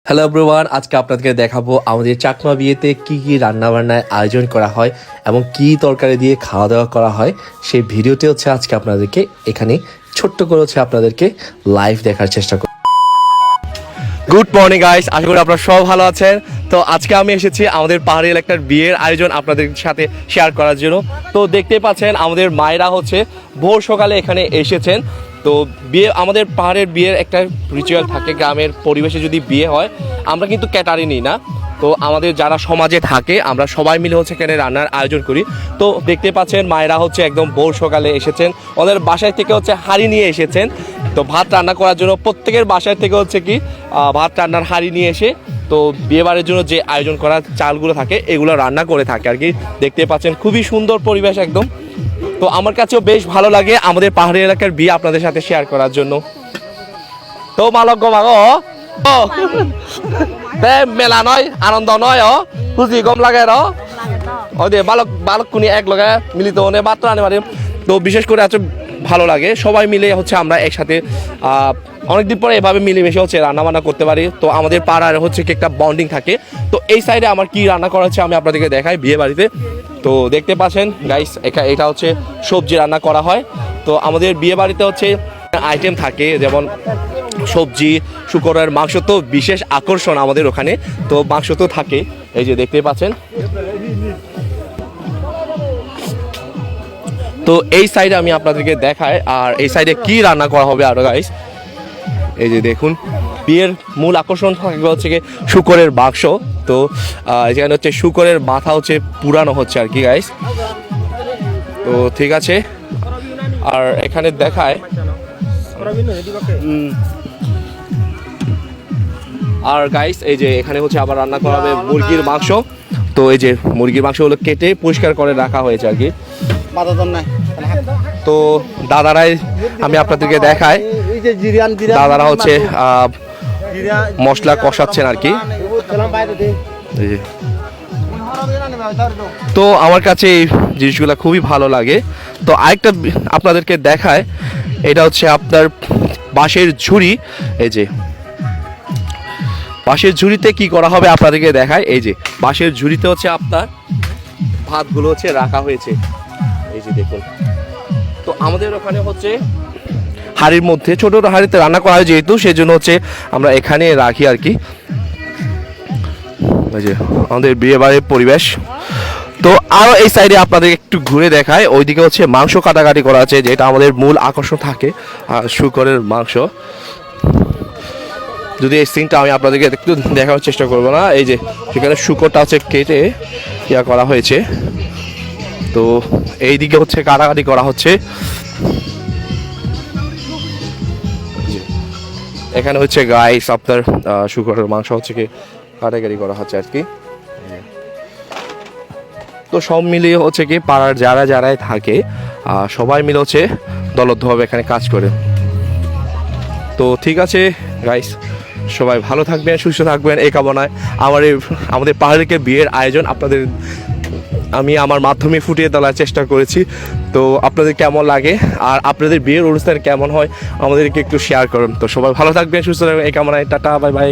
Hello everyone, আজকে আপনাদেরকে দেখাবো আমাদের চাকমা বিয়েতে কি কি রান্নাবান্নার আয়োজন করা হয় এবং কি তরকারি দিয়ে খাওয়া দাওয়া করা হয়। সেই ভিডিওটি হচ্ছে আজকে আপনাদেরকে এখানে ছোট্ট করে হচ্ছে আপনাদেরকে লাইভ দেখার চেষ্টা করব। গুড মর্নিং গাইস, আশা করি আপনারা সব ভালো আছেন। তো আজকে আমি এসেছি আমাদের পাহাড়ি এলাকার বিয়ের আয়োজন আপনাদের সাথে শেয়ার করার জন্য। তো দেখতে পাচ্ছেন আমাদের মায়েরা হচ্ছে ভোর সকালে এখানে এসেছেন। তো বিয়ে, আমাদের পাহাড়ের বিয়ের একটা রিচুয়াল থাকে, গ্রামের পরিবেশে যদি বিয়ে হয় আমরা কিন্তু ক্যাটারিং নিই না। তো আমাদের যারা সমাজে থাকে আমরা সবাই মিলে হচ্ছে এখানে রান্নার আয়োজন করি। তো দেখতে পাচ্ছেন মায়েরা হচ্ছে একদম ভোর সকালে এসেছেন, ওদের বাসায় থেকে হচ্ছে হাঁড়ি নিয়ে এসেছেন। তো ভাত রান্না করার জন্য প্রত্যেকের বাসায় থেকে হচ্ছে কি ভাত রান্নার হাঁড়ি নিয়ে এসে তো বিয়েবাড়ির জন্য যে আয়োজন করা চালগুলো থাকে এগুলো রান্না করে থাকে আর কি। দেখতে পাচ্ছেন খুবই সুন্দর পরিবেশ একদম। তো আমার কাছেও বেশ ভালো লাগে আমাদের পাহাড়ি এলাকার বিয়ে আপনাদের সাথে শেয়ার করার জন্য। তো মালক গো মাগো মেলা নয়, আনন্দ নয়, খুশি গম লাগে ওই দে বালক বালক কুনি এক লগে মিলিত হনে বাত্রা আনে পারি। তো বিশেষ করে আজ ভালো লাগে সবাই মিলে হচ্ছে আমরা একসাথে অনেকদিন পরে এভাবে মিলেমিশে হচ্ছে রান্নাবান্না করতে পারি। তো আমাদের পাড়ার হচ্ছে কি একটা বন্ডিং থাকে। তো এই সাইডে আমার কি রান্না করা হচ্ছে আমি আপনাদেরকে দেখাই বিয়ে বাড়িতে। তো দেখতে পাচ্ছেন গাইস, এটা হচ্ছে সবজি রান্না করা হয়। তো আমাদের বিয়ে বাড়িতে হচ্ছে আইটেম থাকে, যেমন সবজি, শুকরের মাংস তো বিশেষ আকর্ষণ আমাদের ওখানে। তো মাংস তো থাকে, এই যে দেখতে পাচ্ছেন। তো এই সাইডে আমি আপনাদেরকে দেখাই আর এই সাইডে কি রান্না করা হবে আরো গাইস। এই যে দেখুন, বিয়ের মূল আকর্ষণ থাকবে হচ্ছে কি শুকরের মাংস। তো এখানে হচ্ছে শুকরের মাথা হচ্ছে পুরানো হচ্ছে আর কি গাইস। তো ঠিক আছে, আর এখানে দেখায় আর গাইস এই যে এখানে হচ্ছে আবার রান্না করা হবে মুরগির মাংস। তো এই যে মুরগির মাংসগুলো কেটে পরিষ্কার করে রাখা হয়েছে আর কি। তো দাদারাই আমি আপনাদেরকে দেখাই, দাদারা হচ্ছে মশলা কষাচ্ছেন আর কি। তো আমার কাছে এই জিনিসগুলো খুবই ভালো লাগে। তো আরেকটা আপনাদেরকে দেখায়, এটা হচ্ছে আপনার বাঁশের ঝুড়ি। এই যে বাঁশের ঝুড়িতে কি করা হবে আপনাদেরকে দেখায়। এই যে বাঁশের ঝুড়িতে হচ্ছে আপনার ভাতগুলো হচ্ছে রাখা হয়েছে, এই যে দেখুন। তো আমাদের ওখানে হচ্ছে হাঁড়ির মধ্যে ছোট ছোট হাঁড়িতে রান্না করা হয়, যেহেতু সেই জন্য হচ্ছে আমরা এখানে রাখি আর কি। এই যে আমাদের বিয়ে বাড়ির পরিবেশ। তো আরও এই সাইডে আপনাদের একটু ঘুরে দেখায়, ওইদিকে হচ্ছে মাংস কাটাকাটি করা আছে, যেটা আমাদের মূল আকর্ষণ থাকে শুকরের মাংস। যদি এই সিনটা আমি আপনাদেরকে একটু দেখানোর চেষ্টা করবো না, এই যে সেখানে শুকরটা হচ্ছে কেটে ইয়া করা হয়েছে। তো এইদিকে হচ্ছে কাটাকাটি করা হচ্ছে, এখানে হচ্ছে গাইস আপনার শুকরের মাংস হচ্ছে কি কাটাকাটি করা হচ্ছে আর কি। তো সব মিলিয়ে হচ্ছে কি পাড়ার যারাই থাকে সবাই মিলে হচ্ছে দলবদ্ধভাবে এখানে কাজ করে। তো ঠিক আছে গাইস, সবাই ভালো থাকবেন, সুস্থ থাকবেন এই কামনায়। আমাদের পাহাড়িকে বিয়ের আয়োজন আপনাদের আমি আমার মাধ্যমে ফুটিয়ে তোলার চেষ্টা করেছি। তো আপনাদের কেমন লাগে আর আপনাদের বিয়ের অনুষ্ঠান কেমন হয় আমাদেরকে একটু শেয়ার করুন। তো সবাই ভালো থাকবেন, সুস্থ থাকবেন এই কামনায়। Tata, bye bye.